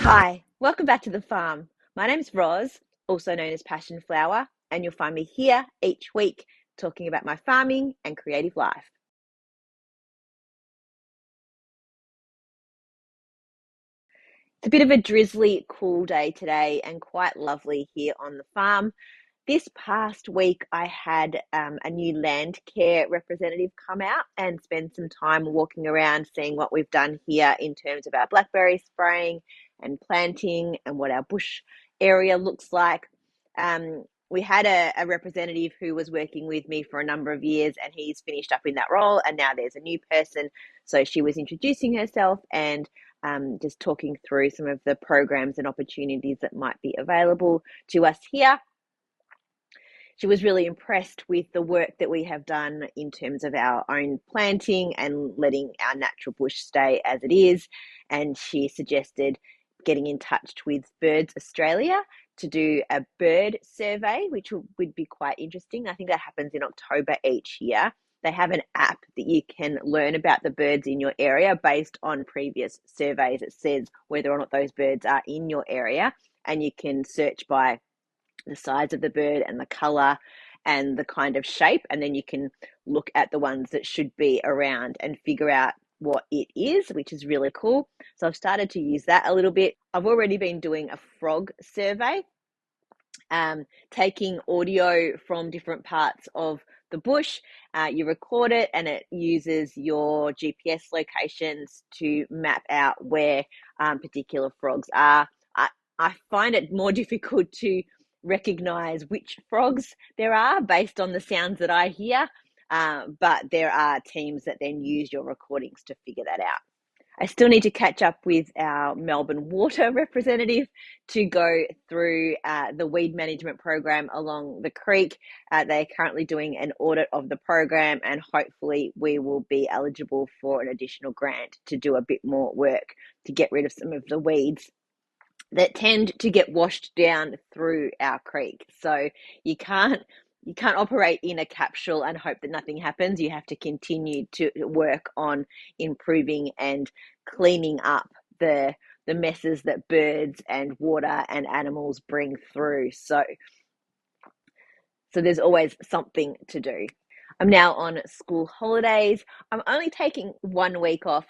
Hi, welcome back to the farm. My name's Roz, also known as Passion Flower, and you'll find me here each week talking about my farming and creative life. It's a bit of a drizzly, cool day today and quite lovely here on the farm. This past week, I had a new land care representative come out and spend some time walking around seeing what we've done here in terms of our blackberry spraying and planting and what our bush area looks like. We had a representative who was working with me for a number of years and he's finished up in that role, and now there's a new person. So she was introducing herself and just talking through some of the programs and opportunities that might be available to us here. She was really impressed with the work that we have done in terms of our own planting and letting our natural bush stay as it is. And she suggested getting in touch with Birds Australia to do a bird survey, which would be quite interesting. I think that happens in October each year. They have an app that you can learn about the birds in your area based on previous surveys. It says whether or not those birds are in your area, and you can search by the size of the bird and the color and the kind of shape, and then you can look at the ones that should be around and figure out what it is, which is really cool. So I've started to use that a little bit. I've already been doing a frog survey, taking audio from different parts of the bush. You record it and it uses your GPS locations to map out where particular frogs are. I find it more difficult to recognize which frogs there are based on the sounds that I hear, but there are teams that then use your recordings to figure that out. I still need to catch up with our Melbourne water representative to go through the weed management program along the creek. They're currently doing an audit of the program, and hopefully we will be eligible for an additional grant to do a bit more work to get rid of some of the weeds that tend to get washed down through our creek. So you can't operate in a capsule and hope that nothing happens. You have to continue to work on improving and cleaning up the messes that birds and water and animals bring through. So there's always something to do. I'm now on school holidays. I'm only taking 1 week off,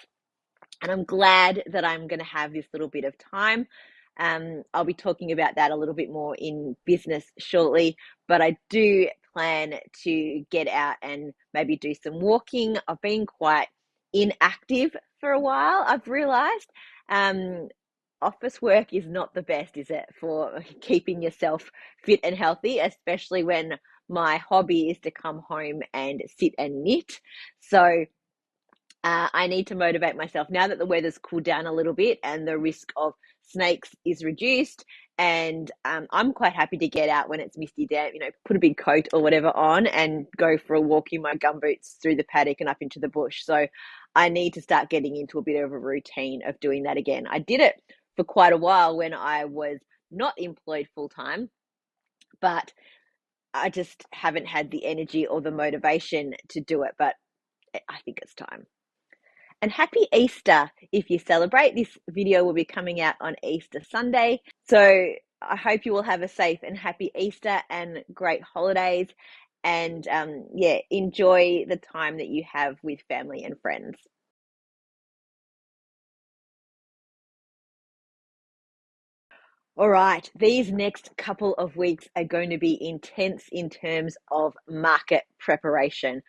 and I'm glad that I'm going to have this little bit of time. I'll be talking about that a little bit more in business shortly, but I do plan to get out and maybe do some walking. I've been quite inactive for a while, I've realized. Office work is not the best, is it, for keeping yourself fit and healthy, especially when my hobby is to come home and sit and knit. So I need to motivate myself now that the weather's cooled down a little bit and the risk of snakes is reduced. And I'm quite happy to get out when it's misty down, put a big coat or whatever on and go for a walk in my gumboots through the paddock and up into the bush. So I need to start getting into a bit of a routine of doing that again. I did it for quite a while when I was not employed full time, but I just haven't had the energy or the motivation to do it. But I think it's time. And happy Easter if you celebrate. This video will be coming out on Easter Sunday. So I hope you will have a safe and happy Easter and great holidays. And enjoy the time that you have with family and friends. All right, these next couple of weeks are going to be intense in terms of market preparation.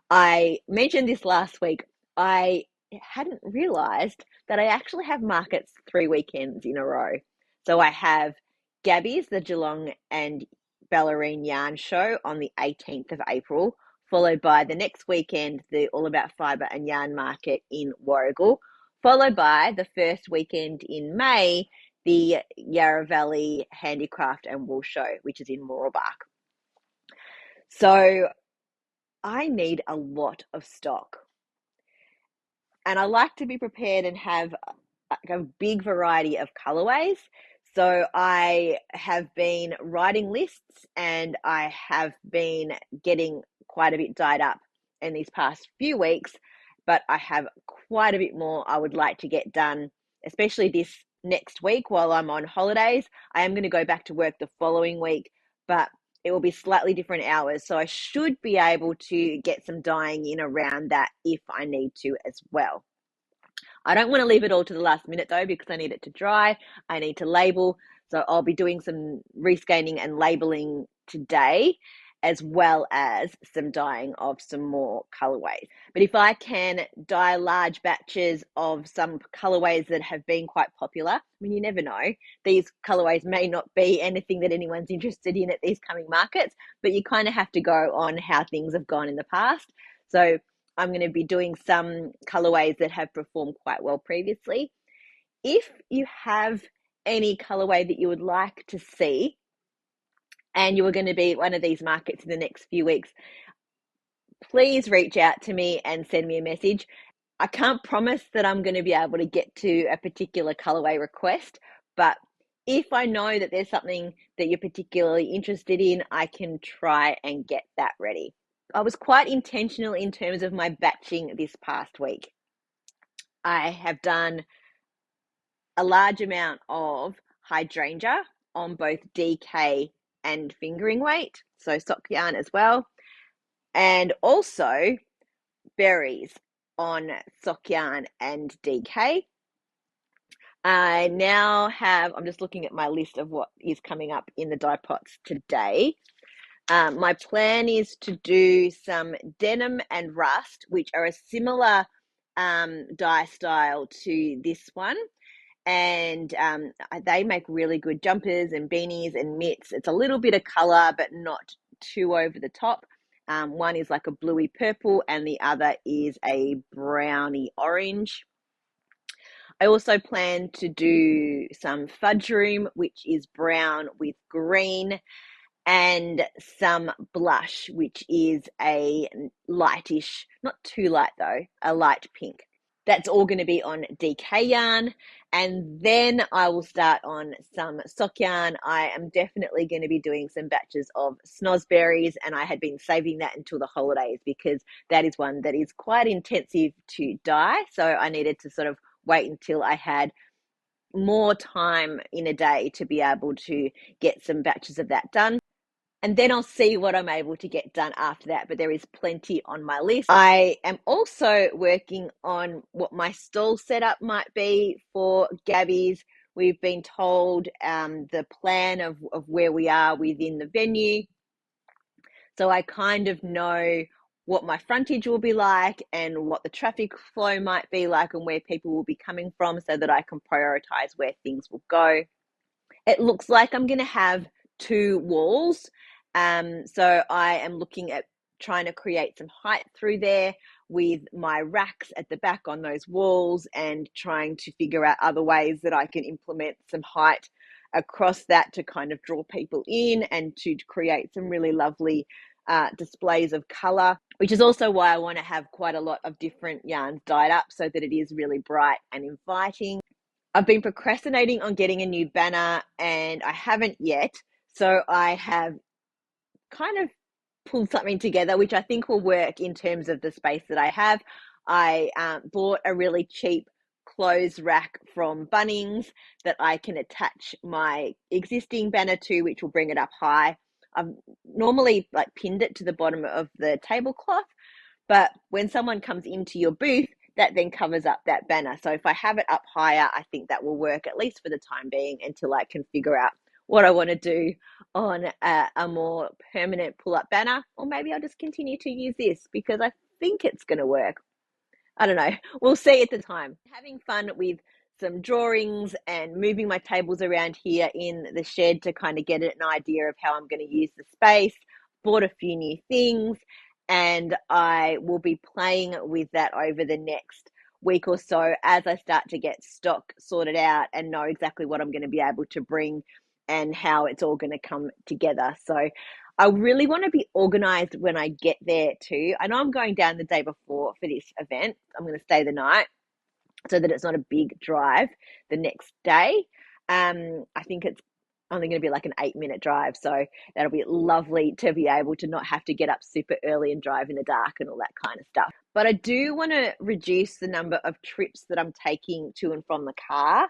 I mentioned this last week. I hadn't realized that I actually have markets 3 weekends in a row. So I have Gabby's, the Geelong and Ballerine Yarn Show on the 18th of April, followed by the next weekend, the All About Fibre and Yarn Market in Warragul, followed by the first weekend in May, the Yarra Valley Handicraft and Wool Show, which is in Mooroolbark. So I need a lot of stock. And I like to be prepared and have a big variety of colorways. So I have been writing lists and I have been getting quite a bit dyed up in these past few weeks, but I have quite a bit more I would like to get done, especially this next week while I'm on holidays. I am going to go back to work the following week, but it will be slightly different hours. So I should be able to get some dyeing in around that if I need to as well. I don't want to leave it all to the last minute though, because I need it to dry. I need to label. So I'll be doing some rescanning and labeling today, as well as some dyeing of some more colorways. But if I can dye large batches of some colorways that have been quite popular, I mean, you never know. These colorways may not be anything that anyone's interested in at these coming markets, but you kind of have to go on how things have gone in the past. So I'm going to be doing some colorways that have performed quite well previously. If you have any colorway that you would like to see, and you are going to be at one of these markets in the next few weeks, please reach out to me and send me a message. I can't promise that I'm going to be able to get to a particular colorway request, but if I know that there's something that you're particularly interested in, I can try and get that ready. I was quite intentional in terms of my batching this past week. I have done a large amount of hydrangea on both DK and fingering weight, so sock yarn as well, and also berries on sock yarn and DK. I now have, I'm just looking at my list of what is coming up in the dye pots today. My plan is to do some denim and rust, which are a similar dye style to this one. And they make really good jumpers and beanies and mitts. It's a little bit of color, but not too over the top. One is like a bluey purple and the other is a browny orange. I also plan to do some fudge room, which is brown with green, and some blush, which is a lightish, not too light though, a light pink. That's all going to be on DK yarn. And then I will start on some sock yarn. I am definitely going to be doing some batches of snozberries, and I had been saving that until the holidays because that is one that is quite intensive to dye. So I needed to sort of wait until I had more time in a day to be able to get some batches of that done. And then I'll see what I'm able to get done after that, but there is plenty on my list. I am also working on what my stall setup might be for Gabby's. We've been told the plan of where we are within the venue. So I kind of know what my frontage will be like and what the traffic flow might be like and where people will be coming from so that I can prioritize where things will go. It looks like I'm going to have 2 walls. So I am looking at trying to create some height through there with my racks at the back on those walls and trying to figure out other ways that I can implement some height across that to kind of draw people in and to create some really lovely displays of color, which is also why I want to have quite a lot of different yarns dyed up so that it is really bright and inviting. I've been procrastinating on getting a new banner and I haven't yet. So I have kind of pulled something together, which I think will work in terms of the space that I have. I bought a really cheap clothes rack from Bunnings that I can attach my existing banner to, which will bring it up high. I've normally like pinned it to the bottom of the tablecloth, but when someone comes into your booth, that then covers up that banner. So if I have it up higher, I think that will work at least for the time being until I can figure out what I want to do on a more permanent pull-up banner. Or maybe I'll just continue to use this because I think it's going to work. I don't know. We'll see at the time. Having fun with some drawings and moving my tables around here in the shed to kind of get an idea of how I'm going to use the space. Bought a few new things and I will be playing with that over the next week or so as I start to get stock sorted out and know exactly what I'm going to be able to bring and how it's all going to come together. So I really want to be organized when I get there too. I know I'm going down the day before for this event. I'm going to stay the night so that it's not a big drive the next day. I think it's only going to be like an 8-minute drive. So that'll be lovely to be able to not have to get up super early and drive in the dark and all that kind of stuff. But I do want to reduce the number of trips that I'm taking to and from the car.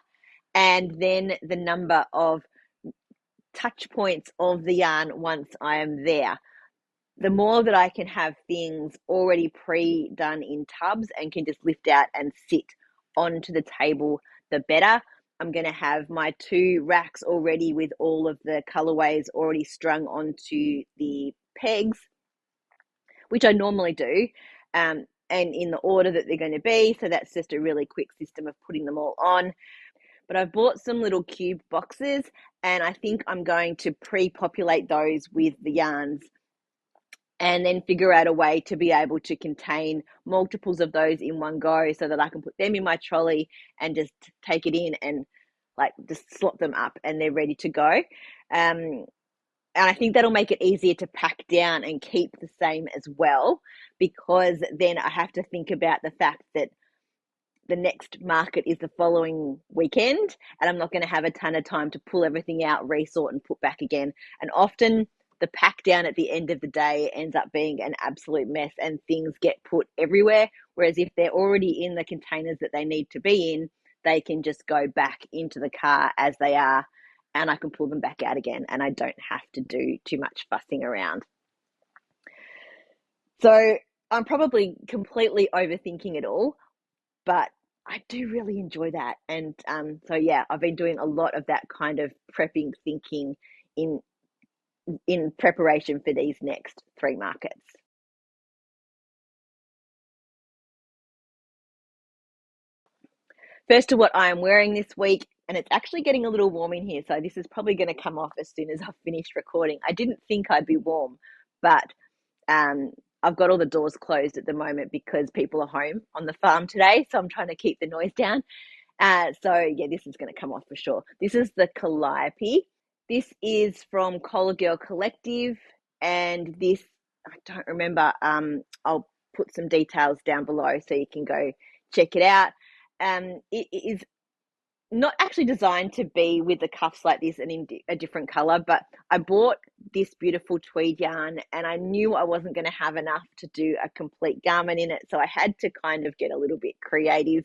and then the number of touch points of the yarn once I am there. The more that I can have things already pre-done in tubs and can just lift out and sit onto the table, the better. I'm going to have my 2 racks already with all of the colorways already strung onto the pegs, which I normally do, and in the order that they're going to be. So that's just a really quick system of putting them all on. But I've bought some little cube boxes, and I think I'm going to pre-populate those with the yarns and then figure out a way to be able to contain multiples of those in one go so that I can put them in my trolley and just take it in and like just slot them up and they're ready to go. And I think that'll make it easier to pack down and keep the same as well, because then I have to think about the fact that the next market is the following weekend and I'm not going to have a ton of time to pull everything out, resort and put back again. And often the pack down at the end of the day ends up being an absolute mess and things get put everywhere. Whereas if they're already in the containers that they need to be in, they can just go back into the car as they are and I can pull them back out again and I don't have to do too much fussing around. So I'm probably completely overthinking it all, but I do really enjoy that. And so, yeah, I've been doing a lot of that kind of prepping thinking in preparation for these next 3 markets. First to what I am wearing this week, and it's actually getting a little warm in here, so this is probably going to come off as soon as I've finished recording. I didn't think I'd be warm, but um, I've got all the doors closed at the moment because people are home on the farm today, so I'm trying to keep the noise down. So yeah, this is going to come off for sure. This is the Calliope. This is from Collar Girl Collective, and this, I don't remember. I'll put some details down below so you can go check it out. It is not actually designed to be with the cuffs like this and in a different color, but I bought this beautiful tweed yarn and I knew I wasn't going to have enough to do a complete garment in it, so I had to kind of get a little bit creative.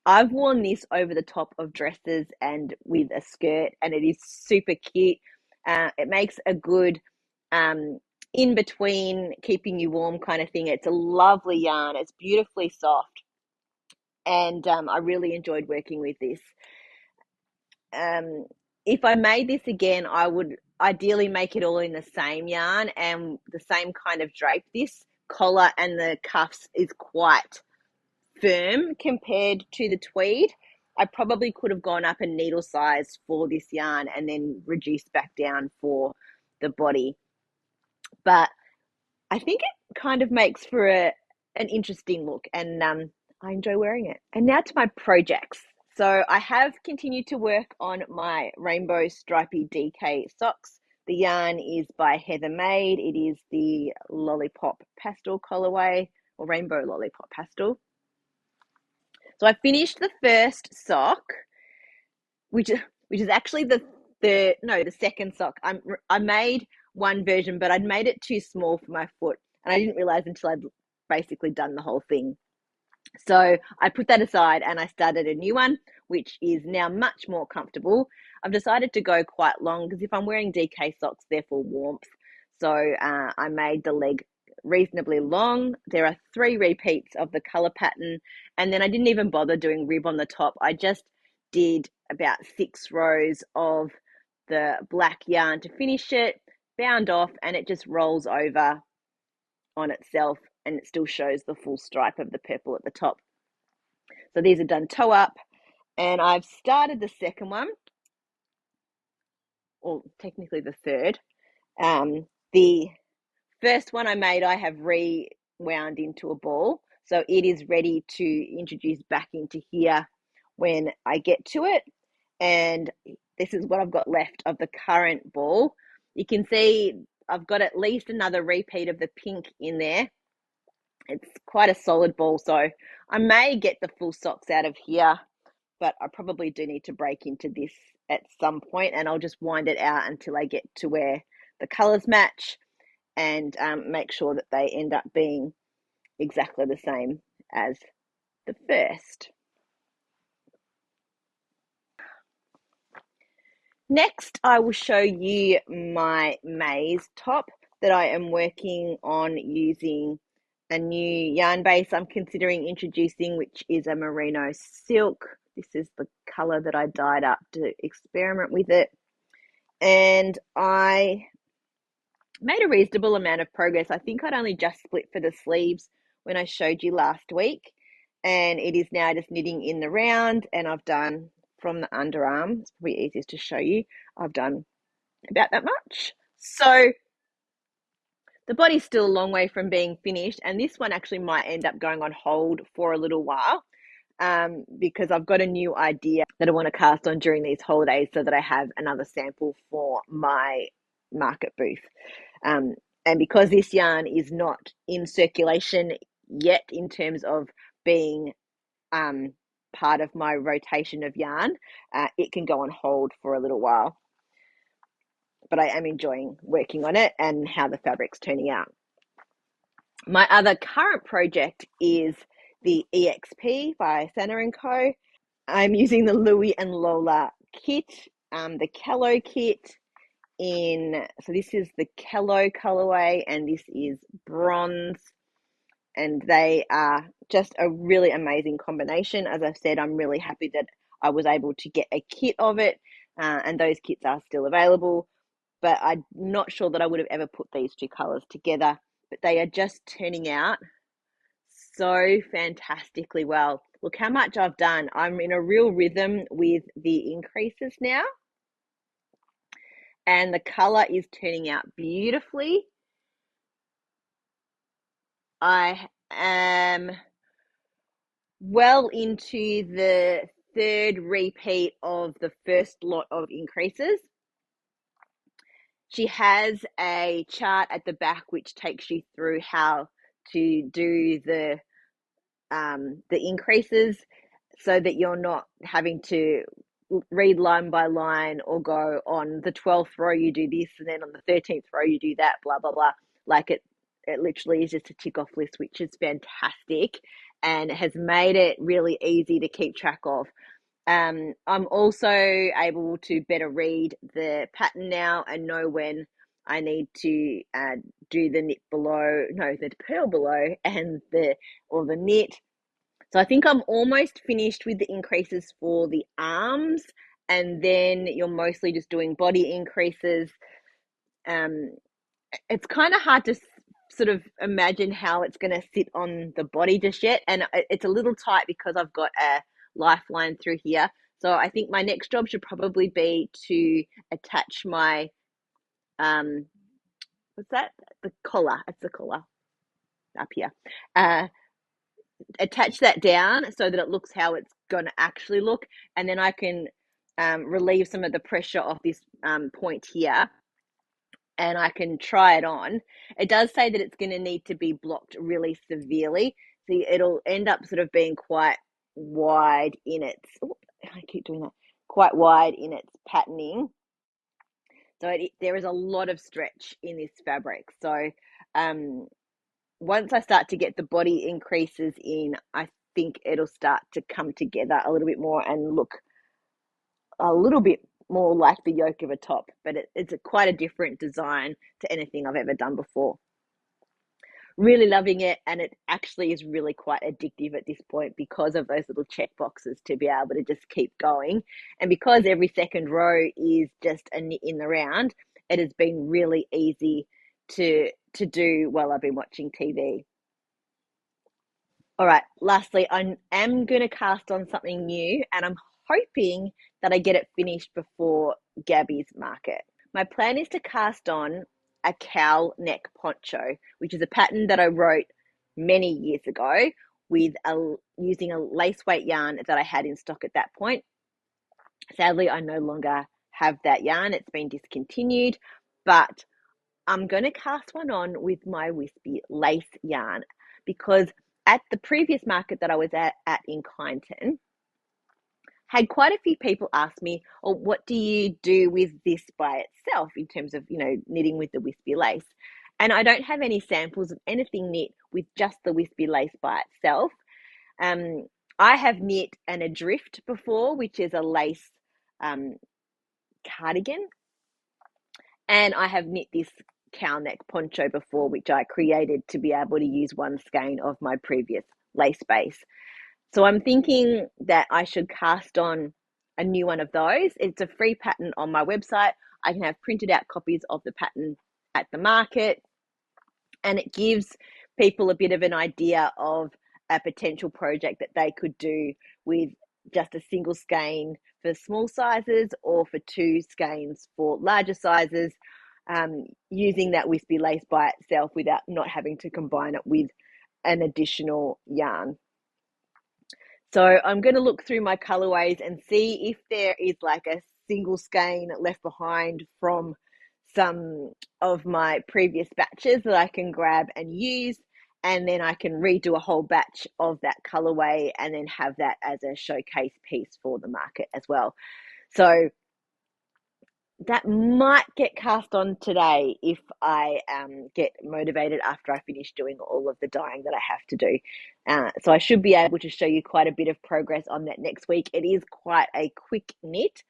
I've worn this over the top of dresses and with a skirt, and it is super cute. It makes a good in between keeping you warm kind of thing. It's a lovely yarn. It's beautifully soft, and I really enjoyed working with this. If I made this again, I would ideally make it all in the same yarn and the same kind of drape. This collar and the cuffs is quite firm compared to the tweed. I probably could have gone up a needle size for this yarn and then reduced back down for the body. But I think it kind of makes for an interesting look, and I enjoy wearing it. And now to my projects. So I have continued to work on my rainbow stripy DK socks. The yarn is by Heather Made. It is the Lollipop Pastel colorway, or Rainbow Lollipop Pastel. So I finished the first sock, which is actually the second sock. I made one version, but I'd made it too small for my foot, and I didn't realize until I'd basically done the whole thing. So I put that aside and I started a new one, which is now much more comfortable. I've decided to go quite long because if I'm wearing DK socks, they're for warmth. So I made the leg reasonably long. There are 3 repeats of the color pattern, and then I didn't even bother doing rib on the top. I just did about 6 rows of the black yarn to finish it, bound off, and it just rolls over on itself and it still shows the full stripe of the purple at the top. So these are done toe up, and I've started the second one, or technically the third. The first one I made, I have rewound into a ball, so it is ready to introduce back into here when I get to it. And this is what I've got left of the current ball. You can see I've got at least another repeat of the pink in there. It's quite a solid ball, so I may get the full socks out of here, but I probably do need to break into this at some point, and I'll just wind it out until I get to where the colors match and make sure that they end up being exactly the same as the first. Next, I will show you my maize top that I am working on using a new yarn base I'm considering introducing, which is a merino silk. This is the color that I dyed up to experiment with it. And I made a reasonable amount of progress. I think I'd only just split for the sleeves when I showed you last week. And it is now just knitting in the round, and I've done from the underarm. It's probably easiest to show you. I've done about that much. So the body's still a long way from being finished, and this one actually might end up going on hold for a little while because I've got a new idea that I want to cast on during these holidays so that I have another sample for my market booth. And because this yarn is not in circulation yet in terms of being part of my rotation of yarn, it can go on hold for a little while. But I am enjoying working on it and how the fabric's turning out. My other current project is the EXP by Sana & Co. I'm using the Louie and Lola kit, the Kello kit so this is the Kello colorway and this is bronze, and they are just a really amazing combination. As I've said, I'm really happy that I was able to get a kit of it, and those kits are still available, but I'm not sure that I would have ever put these two colors together, but they are just turning out so fantastically well. Look how much I've done. I'm in a real rhythm with the increases now, and the color is turning out beautifully. I am well into the third repeat of the first lot of increases. She has a chart at the back which takes you through how to do the increases so that you're not having to read line by line or go on the 12th row you do this and then on the 13th row you do that, blah blah blah. Like it literally is just a tick off list, which is fantastic and has made it really easy to keep track of. I'm also able to better read the pattern now and know when I need to do the knit below, no, the purl below and the knit. So I think I'm almost finished with the increases for the arms, and then you're mostly just doing body increases. It's kind of hard to sort of imagine how it's going to sit on the body just yet, and it's a little tight because I've got a lifeline through here. So I think my next job should probably be to attach my what's that? The collar. It's the collar up here. Attach that down so that it looks how it's going to actually look, and then I can relieve some of the pressure off this point here, and I can try it on. It does say that it's going to need to be blocked really severely, so it'll end up sort of being quite wide in its, I keep doing that, quite wide in its patterning. So there is a lot of stretch in this fabric. So once I start to get the body increases in, I think it'll start to come together a little bit more and look a little bit more like the yoke of a top, but it's quite a different design to anything I've ever done before. Really loving it, and it actually is really quite addictive at this point because of those little check boxes to be able to just keep going. And because every second row is just a knit in the round, it has been really easy to do while I've been watching TV. All right, lastly, I am going to cast on something new, and I'm hoping that I get it finished before Gabby's market. My plan is to cast on a cowl neck poncho, which is a pattern that I wrote many years ago with using a lace weight yarn that I had in stock at that point. Sadly, I no longer have that yarn. It's been discontinued, but I'm going to cast one on with my wispy lace yarn because at the previous market that I was at in Kyneton, had quite a few people ask me, oh, what do you do with this by itself in terms of, knitting with the wispy lace? And I don't have any samples of anything knit with just the wispy lace by itself. I have knit an adrift before, which is a lace cardigan, and I have knit this cow neck poncho before, which I created to be able to use one skein of my previous lace base. So I'm thinking that I should cast on a new one of those. It's a free pattern on my website. I can have printed out copies of the pattern at the market, and it gives people a bit of an idea of a potential project that they could do with just a single skein for small sizes or for two skeins for larger sizes, using that wispy lace by itself without not having to combine it with an additional yarn. So I'm going to look through my colorways and see if there is like a single skein left behind from some of my previous batches that I can grab and use, and then I can redo a whole batch of that colorway and then have that as a showcase piece for the market as well. So that might get cast on today if I get motivated after I finish doing all of the dyeing that I have to do. So I should be able to show you quite a bit of progress on that next week. It is quite a quick knit.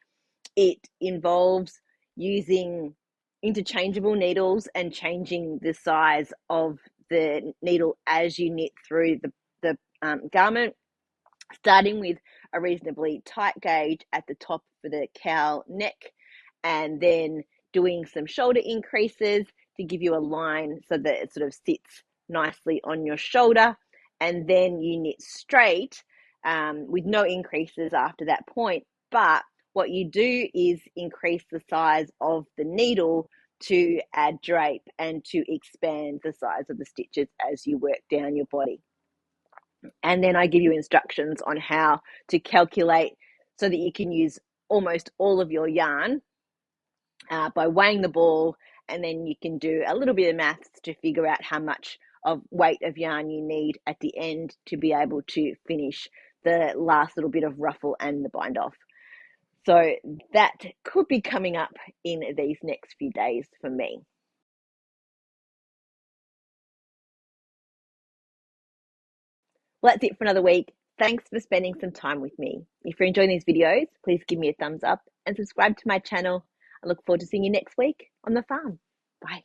It involves using interchangeable needles and changing the size of the needle as you knit through the garment, starting with a reasonably tight gauge at the top for the cowl neck, and then doing some shoulder increases to give you a line so that it sort of sits nicely on your shoulder, and then you knit straight with no increases after that point. But what you do is increase the size of the needle to add drape and to expand the size of the stitches as you work down your body. And then I give you instructions on how to calculate so that you can use almost all of your yarn by weighing the ball, and then you can do a little bit of maths to figure out how much of weight of yarn you need at the end to be able to finish the last little bit of ruffle and the bind off. So that could be coming up in these next few days for me. Well, that's it for another week. Thanks for spending some time with me. If you're enjoying these videos, please give me a thumbs up and subscribe to my channel. I look forward to seeing you next week on the farm. Bye.